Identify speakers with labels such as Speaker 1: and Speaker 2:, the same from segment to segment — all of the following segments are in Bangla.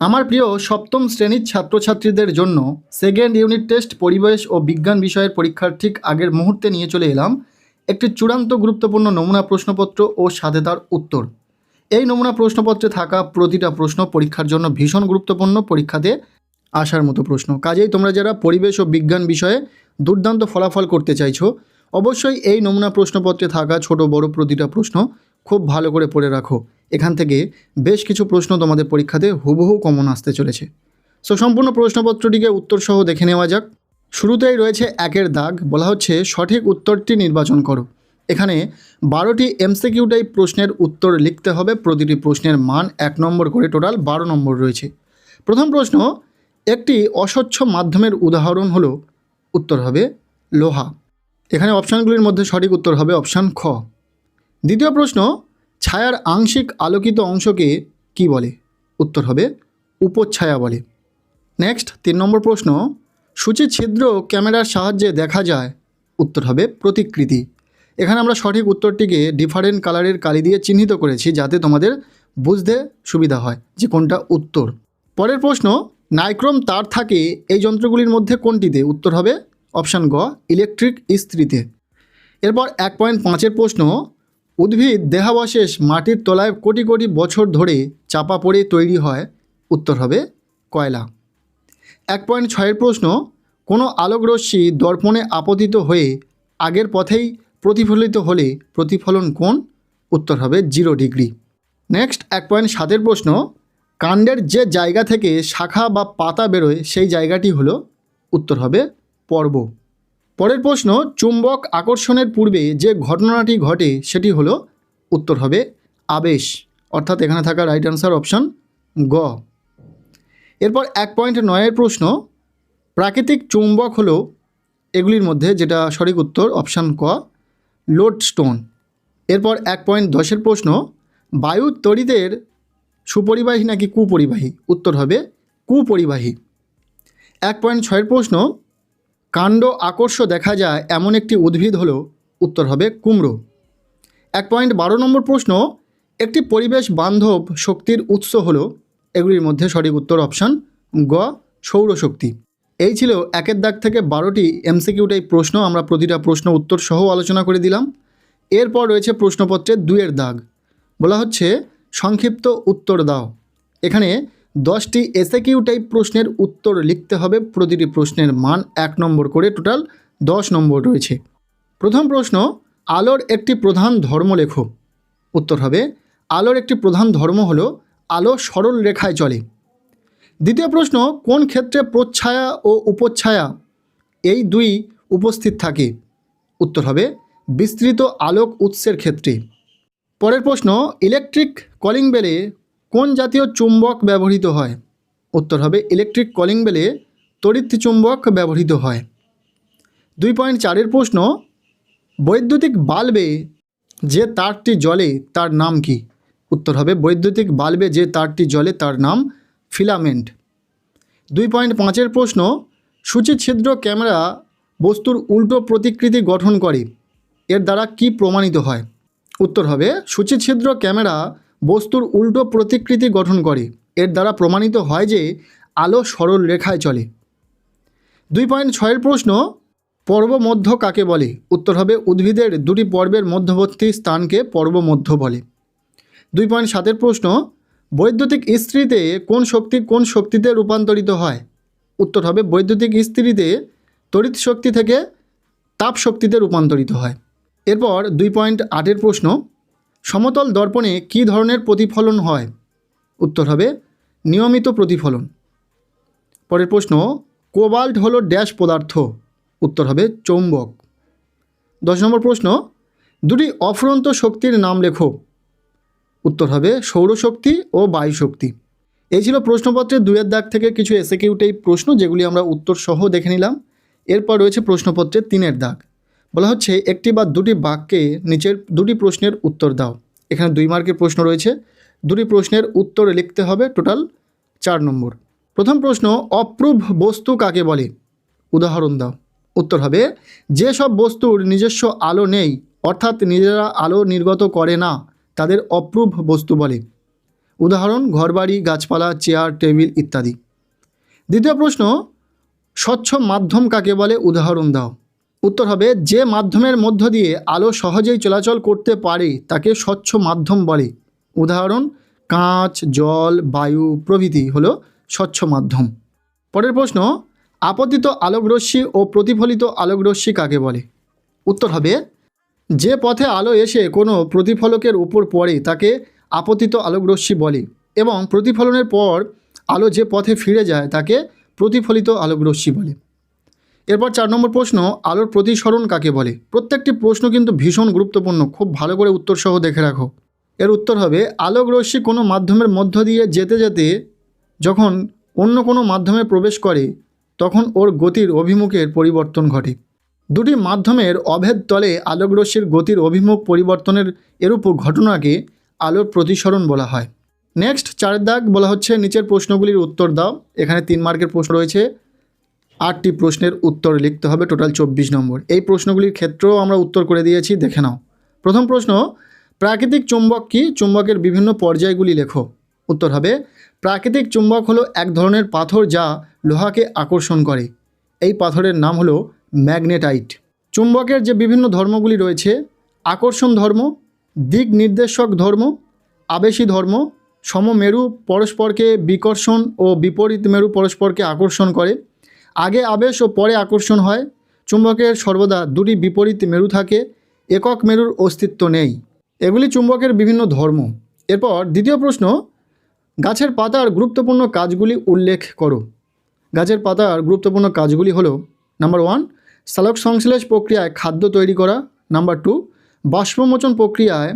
Speaker 1: আমার প্রিয় সপ্তম শ্রেণীর ছাত্রছাত্রীদের জন্য সেকেন্ড ইউনিট টেস্ট পরিবেশ ও বিজ্ঞান বিষয়ের পরীক্ষার ঠিক আগের মুহূর্তে নিয়ে চলে এলাম একটি চূড়ান্ত গুরুত্বপূর্ণ নমুনা প্রশ্নপত্র ও সাথে তার উত্তর। এই নমুনা প্রশ্নপত্রে থাকা প্রতিটা প্রশ্ন পরীক্ষার জন্য ভীষণ গুরুত্বপূর্ণ, পরীক্ষাতে আসার মতো প্রশ্ন। কাজেই তোমরা যারা পরিবেশ ও বিজ্ঞান বিষয়ে দুর্দান্ত ফলাফল করতে চাইছো, অবশ্যই এই নমুনা প্রশ্নপত্রে থাকা ছোট বড় প্রতিটা প্রশ্ন খুব ভালো করে পড়ে রাখো। এখান থেকে বেশ কিছু প্রশ্ন তোমাদের পরীক্ষাতে হুবহু কমন আসতে চলেছে। সো সম্পূর্ণ প্রশ্নপত্রটিকে উত্তরসহ দেখে নেওয়া যাক। শুরুতেই রয়েছে একের দাগ, বলা হচ্ছে সঠিক উত্তরটি নির্বাচন করো। এখানে 12টি এমসিকিউ টাইপ প্রশ্নের উত্তর লিখতে হবে। প্রতিটি প্রশ্নের মান 1 নম্বর করে, টোটাল 12 নম্বর রয়েছে। প্রথম প্রশ্ন, একটি অস্বচ্ছ মাধ্যমের উদাহরণ হলো, উত্তর হবে লোহা। এখানে অপশানগুলির মধ্যে সঠিক উত্তর হবে অপশান খ। দ্বিতীয় প্রশ্ন, ছায়ার আংশিক আলোকিত অংশকে কি বলে? উত্তর হবে উপচ্ছায়া বলে। নেক্সট 3 নম্বর প্রশ্ন, সূচি ছিদ্র ক্যামেরার সাহায্যে দেখা যায়, উত্তর হবে প্রতিকৃতি। এখানে আমরা সঠিক উত্তরটিকে ডিফারেন্ট কালারের কালি দিয়ে চিহ্নিত করেছি যাতে তোমাদের বুঝতে সুবিধা হয় যে কোনটা উত্তর। পরের প্রশ্ন, নাইক্রোম তার থাকে এই যন্ত্রগুলির মধ্যে কোনটিতে? উত্তর হবে অপশান গ, ইলেকট্রিক ইস্ত্রিতে। এরপর 1.5-এর প্রশ্ন, উদ্ভিদ দেহাবশেষ মাটির তলায় কোটি কোটি বছর ধরে চাপা পড়ে তৈরি হয়, উত্তর হবে কয়লা। 1.6-এর প্রশ্ন, কোনো আলোকরশ্মি দর্পণে আপতিত হয়ে আগের পথেই প্রতিফলিত হলে প্রতিফলন কোণ? উত্তর হবে 0 ডিগ্রি। নেক্সট 1.7-এর প্রশ্ন, কাণ্ডের যে জায়গা থেকে শাখা বা পাতা বেরোয় সেই জায়গাটি হলো, উত্তর হবে পর্ব। পরের প্রশ্ন, চুম্বক আকর্ষণের পূর্বে যে ঘটনাটি ঘটে সেটি হলো, উত্তর হবে আবেশ। অর্থাৎ এখানে থাকা রাইট অ্যান্সার অপশান গ। এরপর 1.9-এর প্রশ্ন, প্রাকৃতিক চুম্বক হলো এগুলির মধ্যে, যেটা সঠিক উত্তর অপশান ক, লোডস্টোন। এরপর 1.10-এর প্রশ্ন, বায়ু তড়িতের সুপরিবাহী নাকি কুপরিবাহী? উত্তর হবে কুপরিবাহী। 1.6-এর প্রশ্ন, কাণ্ড আকর্ষ দেখা যায় এমন একটি উদ্ভিদ হলো, উত্তর হবে কুমড়ো। 1.12 নম্বর প্রশ্ন, একটি পরিবেশ বান্ধব শক্তির উৎস হলো, এগুলির মধ্যে সঠিক উত্তর অপশান গ, সৌরশক্তি। এই ছিল 1-এর দাগ থেকে 12টি এমসিকিউ টাইপ প্রশ্ন। আমরা প্রতিটা প্রশ্ন উত্তর সহ আলোচনা করে দিলাম। এরপর রয়েছে প্রশ্নপত্রের 2-এর দাগ, বলা হচ্ছে সংক্ষিপ্ত উত্তর দাও। এখানে 10টি এসএকিউ টাইপ প্রশ্নের উত্তর লিখতে হবে। প্রতিটি প্রশ্নের মান 1 নম্বর করে, টোটাল 10 নম্বর রয়েছে। প্রথম প্রশ্ন, আলোর একটি প্রধান ধর্ম লেখো। উত্তর হবে আলোর একটি প্রধান ধর্ম হলো আলো সরল রেখায় চলে। দ্বিতীয় প্রশ্ন, কোন ক্ষেত্রে প্রচ্ছায়া ও উপচ্ছায়া এই দুই উপস্থিত থাকে? উত্তর হবে বিস্তৃত আলোক উৎসের ক্ষেত্রে। পরের প্রশ্ন, ইলেকট্রিক কলিং বেলে কোন জাতীয় চুম্বক ব্যবহৃত হয়? উত্তর হবে ইলেকট্রিক কলিং বেলে তড়িৎ চুম্বক ব্যবহৃত হয়। 2.4-এর প্রশ্ন, বৈদ্যুতিক বাল্বে যে তারটি জ্বলে তার নাম কি? উত্তর হবে বৈদ্যুতিক বাল্বে যে তারটি জ্বলে তার নাম ফিলামেন্ট। 2.5-এর প্রশ্ন, সূচি ছিদ্র ক্যামেরা বস্তুর উল্টো প্রতিকৃতি গঠন করে, এর দ্বারা কি প্রমাণিত হয়? উত্তর হবে সূচি ছিদ্র ক্যামেরা বস্তুর উল্টো প্রতিকৃতি গঠন করে, এর দ্বারা প্রমাণিত হয় যে আলো সরল রেখায় চলে। 2.6-এর প্রশ্ন, পর্বমধ্য কাকে বলে? উত্তর হবে উদ্ভিদের দুটি পর্বের মধ্যবর্তী স্থানকে পর্বমধ্য বলে। 2.7-এর প্রশ্ন, বৈদ্যুতিক ইস্ত্রিতে কোন শক্তি কোন শক্তিতে রূপান্তরিত হয়? উত্তর হবে বৈদ্যুতিক ইস্ত্রিতে তড়িৎ শক্তি থেকে তাপ শক্তিতে রূপান্তরিত হয়। এরপর 2.8-এর প্রশ্ন, সমতল দর্পণে কী ধরনের প্রতিফলন হয়? উত্তর হবে নিয়মিত প্রতিফলন। পরের প্রশ্ন, কোবাল্ট হলো ড্যাশ পদার্থ? উত্তর হবে চৌম্বক। 10 নম্বর প্রশ্ন, দুটি অফুরন্ত শক্তির নাম লেখো। উত্তর হবে সৌরশক্তি ও বায়ুশক্তি। এই ছিল প্রশ্নপত্রের 2-এর দাগ থেকে কিছু এসএকিউ টাইপ প্রশ্ন, যেগুলি আমরা উত্তর সহ দেখে নিলাম। এরপর রয়েছে প্রশ্নপত্রের 3-এর দাগ, বলা হচ্ছে একটি বা দুটি বাক্যে নিচের দুটি প্রশ্নের উত্তর দাও। এখানে 2 মার্কের প্রশ্ন রয়েছে, দুটি প্রশ্নের উত্তর লিখতে হবে, টোটাল 4 নম্বর। প্রথম প্রশ্ন, অপ্রুভ বস্তু কাকে বলে? উদাহরণ দাও। উত্তর হবে যেসব বস্তুর নিজস্ব আলো নেই, অর্থাৎ নিজেরা আলো নির্গত করে না, তাদের অপ্রুভ বস্তু বলে। উদাহরণ ঘরবাড়ি, গাছপালা, চেয়ার, টেবিল ইত্যাদি। দ্বিতীয় প্রশ্ন, স্বচ্ছ মাধ্যম কাকে বলে, উদাহরণ দাও। উত্তর হবে যে মাধ্যমের মধ্য দিয়ে আলো সহজেই চলাচল করতে পারে তাকে স্বচ্ছ মাধ্যম বলে। উদাহরণ কাঁচ, জল, বায়ু প্রভৃতি হলো স্বচ্ছ মাধ্যম। পরের প্রশ্ন, আপতিত আলোকরশ্মি ও প্রতিফলিত আলোকরশ্মি কাকে বলে। উত্তর হবে যে পথে আলো এসে কোনো প্রতিফলকের উপর পড়ে তাকে আপতিত আলোকরশ্মি বলে এবং প্রতিফলনের পর আলো যে পথে ফিরে যায় তাকে প্রতিফলিত আলোকরশ্মি বলে। এরপর 4 নম্বর প্রশ্ন, আলোর প্রতিসরণ কাকে বলে। প্রত্যেকটি প্রশ্ন কিন্তু ভীষণ গুরুত্বপূর্ণ, খুব ভালো করে উত্তরসহ দেখে রাখো। এর উত্তর হবে আলোকরশ্মি কোনো মাধ্যমের মধ্য দিয়ে যেতে যেতে যখন অন্য কোনো মাধ্যমে প্রবেশ করে তখন ওর গতির অভিমুখের পরিবর্তন ঘটে। দুটি মাধ্যমের অভেদ তলে আলোকরশ্মির গতির অভিমুখ পরিবর্তনের এরূপ ঘটনাকে আলোর প্রতিসরণ বলা হয়। নেক্সট 4 দাগ বলা হচ্ছে নিচের প্রশ্নগুলির উত্তর দাও। এখানে 3 মার্কের প্রশ্ন রয়েছে, 8টি প্রশ্নের উত্তর লিখতে হবে, টোটাল 24 নম্বর। এই প্রশ্নগুলির ক্ষেত্রেও আমরা উত্তর করে দিয়েছি, দেখে নাও। প্রথম প্রশ্ন, প্রাকৃতিক চুম্বক কি, চুম্বকের বিভিন্ন পর্যায়গুলি লেখো। উত্তর হবে প্রাকৃতিক চুম্বক হলো এক ধরনের পাথর যা লোহাকে আকর্ষণ করে। এই পাথরের নাম হলো ম্যাগনেটাইট। চুম্বকের যে বিভিন্ন ধর্মগুলি রয়েছে, আকর্ষণ ধর্ম, দিক নির্দেশক ধর্ম, আবেশী ধর্ম, সমমেরু পরস্পরকে বিকর্ষণ ও বিপরীত মেরু পরস্পরকে আকর্ষণ করে, আগে আবেশ ও পরে আকর্ষণ হয়, চুম্বকের সর্বদা দুটি বিপরীত মেরু থাকে, একক মেরুর অস্তিত্ব নেই। এগুলি চুম্বকের বিভিন্ন ধর্ম। এরপর দ্বিতীয় প্রশ্ন, গাছের পাতার গুরুত্বপূর্ণ কাজগুলি উল্লেখ করো। গাছের পাতার গুরুত্বপূর্ণ কাজগুলি হলো নাম্বার 1, সালোক সংশ্লেষ প্রক্রিয়ায় খাদ্য তৈরি করা। নাম্বার 2, বাষ্পমোচন প্রক্রিয়ায়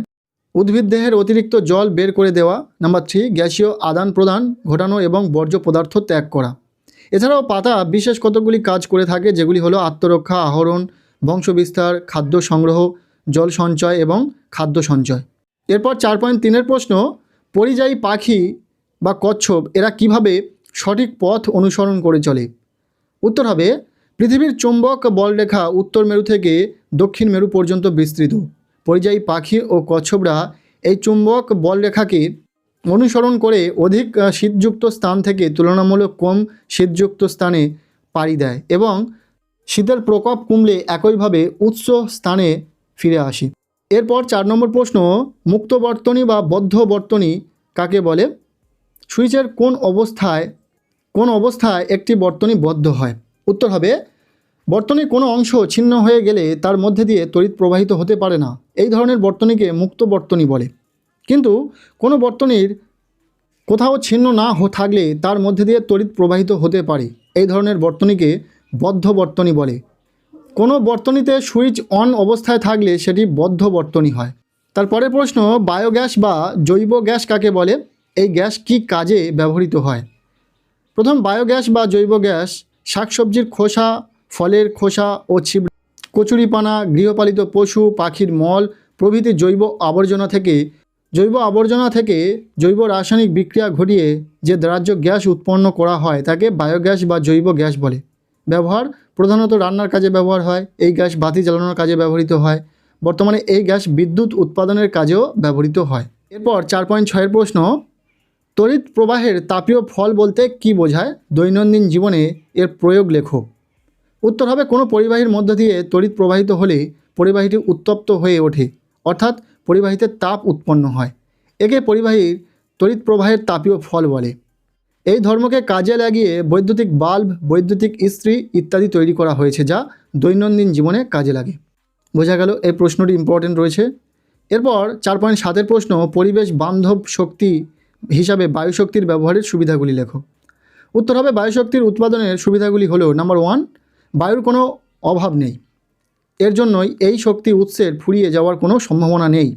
Speaker 1: উদ্ভিদ দেহের অতিরিক্ত জল বের করে দেওয়া। নাম্বার 3, গ্যাসীয় আদান প্রদান ঘটানো এবং বর্জ্য পদার্থ ত্যাগ করা। এছাড়াও পাতা বিশেষ কতগুলি কাজ করে থাকে, যেগুলি হলো আত্মরক্ষা, আহরণ, বংশবিস্তার, খাদ্য সংগ্রহ, জল সঞ্চয় এবং খাদ্য সঞ্চয়। এরপর 4.3 প্রশ্ন, পরিযায়ী পাখি বা কচ্ছপ এরা কিভাবে সঠিক পথ অনুসরণ করে চলে। উত্তর হবে পৃথিবীর চুম্বক বলরেখা উত্তর মেরু থেকে দক্ষিণ মেরু পর্যন্ত বিস্তৃত। পরিযায়ী পাখি ও কচ্ছপরা এই চুম্বক বলরেখাকে অনুসরণ করে অধিক শীতযুক্ত স্থান থেকে তুলনামূলক কম শীতযুক্ত স্থানে পাড়ি দেয় এবং শীতের প্রকোপ কমলে একইভাবে উৎস স্থানে ফিরে আসে। এরপর 4 নম্বর প্রশ্ন, মুক্ত বর্তনী বা বদ্ধ বর্তনী কাকে বলে। সুইচের কোন অবস্থায় একটি বর্তনী বদ্ধ হয়। উত্তর হবে বর্তনীর কোনো অংশ ছিন্ন হয়ে গেলে তার মধ্যে দিয়ে তড়িৎ প্রবাহিত হতে পারে না, এই ধরনের বর্তনীকে মুক্ত বর্তনী বলে। কিন্তু কোনো বর্তনীর কোথাও ছিন্ন না থাকলে তার মধ্যে দিয়ে তড়িৎ প্রবাহিত হতে পারে, এই ধরনের বর্তনীকে বদ্ধ বর্তনী বলে। কোনো বর্তনীতে সুইচ অন অবস্থায় থাকলে সেটি বদ্ধ বর্তনী হয়। তারপরের প্রশ্ন, বায়োগ্যাস বা জৈব গ্যাস কাকে বলে, এই গ্যাস কি কাজে ব্যবহৃত হয়। প্রথম, বায়োগ্যাস বা জৈব গ্যাস শাকসবজির খোসা, ফলের খোসা ও ছিবড়া, কচুরিপানা, গৃহপালিত পশু পাখির মল প্রভৃতি জৈব আবর্জনা থেকে জৈব রাসায়নিক বিক্রিয়া ঘটিয়ে যে দ্রাহ্য গ্যাস উৎপন্ন করা হয় তাকে বায়োগ্যাস বা জৈব গ্যাস বলে। ব্যবহার প্রধানত রান্নার কাজে ব্যবহার হয়। এই গ্যাস বাতি জ্বালানোর কাজে ব্যবহৃত হয়। বর্তমানে এই গ্যাস বিদ্যুৎ উৎপাদনের কাজেও ব্যবহৃত হয়। এরপর 4.6 প্রশ্ন, তড়িৎ প্রবাহের তাপীয় ফল বলতে কি বোঝায়, দৈনন্দিন জীবনে এর প্রয়োগ লেখো। উত্তর হবে কোনো পরিবাহীর মধ্য দিয়ে তড়িৎ প্রবাহিত হলে পরিবাহীটি উত্তপ্ত হয়ে ওঠে, অর্থাৎ পরিবাহীতে তাপ উৎপন্ন হয়। একে পরিবাহীর তড়িৎ প্রবাহের তাপীয় ফল বলে। এই ধর্মকে কাজে লাগিয়ে বৈদ্যুতিক বাল্ব, বৈদ্যুতিক ইস্ত্রি ইত্যাদি তৈরি করা হয়েছে যা দৈনন্দিন জীবনে কাজে লাগে। বোঝা গেল এই প্রশ্নটি ইম্পর্টেন্ট রয়েছে। এরপর 4.7 প্রশ্ন, পরিবেশ বান্ধব শক্তি হিসাবে বায়ুশক্তির ব্যবহারের সুবিধাগুলি লেখো। উত্তর হবে বায়ুশক্তির উৎপাদনের সুবিধাগুলি হলো নাম্বার 1, বায়ুর কোনো অভাব নেই, এর জন্যই এই শক্তি উৎসের ফুরিয়ে যাওয়ার কোনো সম্ভাবনা নেই।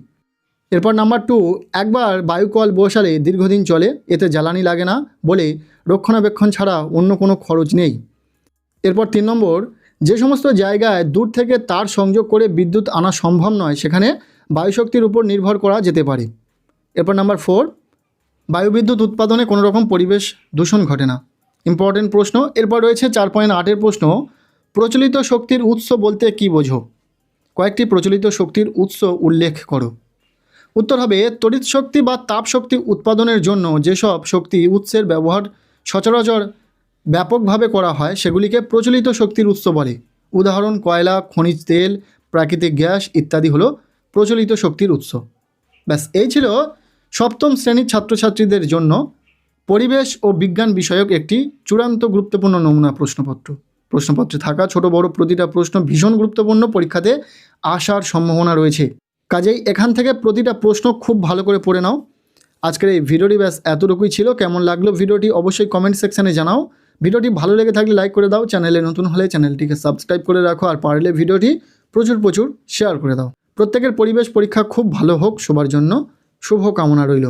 Speaker 1: এরপর নাম্বার 2, একবার বায়ুকল বসালে দীর্ঘদিন চলে, এতে জ্বালানি লাগে না বলে রক্ষণাবেক্ষণ ছাড়া অন্য কোনো খরচ নেই। এরপর 3 নম্বর, যে সমস্ত জায়গায় দূর থেকে তার সংযোগ করে বিদ্যুৎ আনা সম্ভব নয় সেখানে বায়ুশক্তির উপর নির্ভর করা যেতে পারে। এরপর নাম্বার 4, বায়ুবিদ্যুৎ উৎপাদনে কোনো রকম পরিবেশ দূষণ ঘটে না। ইম্পর্টেন্ট প্রশ্ন। এরপর রয়েছে 4.8 প্রশ্ন, প্রচলিত শক্তির উৎস বলতে কি বোঝো। কয়েকটি প্রচলিত শক্তির উৎস উল্লেখ করো। উত্তর হবে তড়িৎ শক্তি বা তাপ শক্তি উৎপাদনের জন্য যেসব শক্তি উৎসের ব্যবহার সচরাচর ব্যাপকভাবে করা হয় সেগুলিকে প্রচলিত শক্তির উৎস বলে। উদাহরণ কয়লা, খনিজ তেল, প্রাকৃতিক গ্যাস ইত্যাদি হলো প্রচলিত শক্তির উৎস। ব্যাস এই ছিল সপ্তম শ্রেণীর ছাত্রছাত্রীদের জন্য পরিবেশ ও বিজ্ঞান বিষয়ক একটি চূড়ান্ত গুরুত্বপূর্ণ নমুনা প্রশ্নপত্র। প্রশ্নপত্রে থাকা ছোট বড় প্রতিটা প্রশ্ন ভীষণ গুরুত্বপূর্ণ, পরীক্ষাতে আসার সম্ভাবনা রয়েছে। কাজেই এখান থেকে প্রতিটা প্রশ্ন খুব ভালো করে পড়ে নাও। আজকের এই ভিডিওটি ব্যাস এতটুকুই ছিল। কেমন লাগলো ভিডিওটি অবশ্যই কমেন্ট সেকশানে জানাও। ভিডিওটি ভালো লেগে থাকলে লাইক করে দাও, চ্যানেলে নতুন হলে চ্যানেলটিকে সাবস্ক্রাইব করে রাখো, আর পারলে ভিডিওটি প্রচুর শেয়ার করে দাও। প্রত্যেকের পরিবেশ পরীক্ষা খুব ভালো হোক, সবার জন্য শুভ কামনা রইল।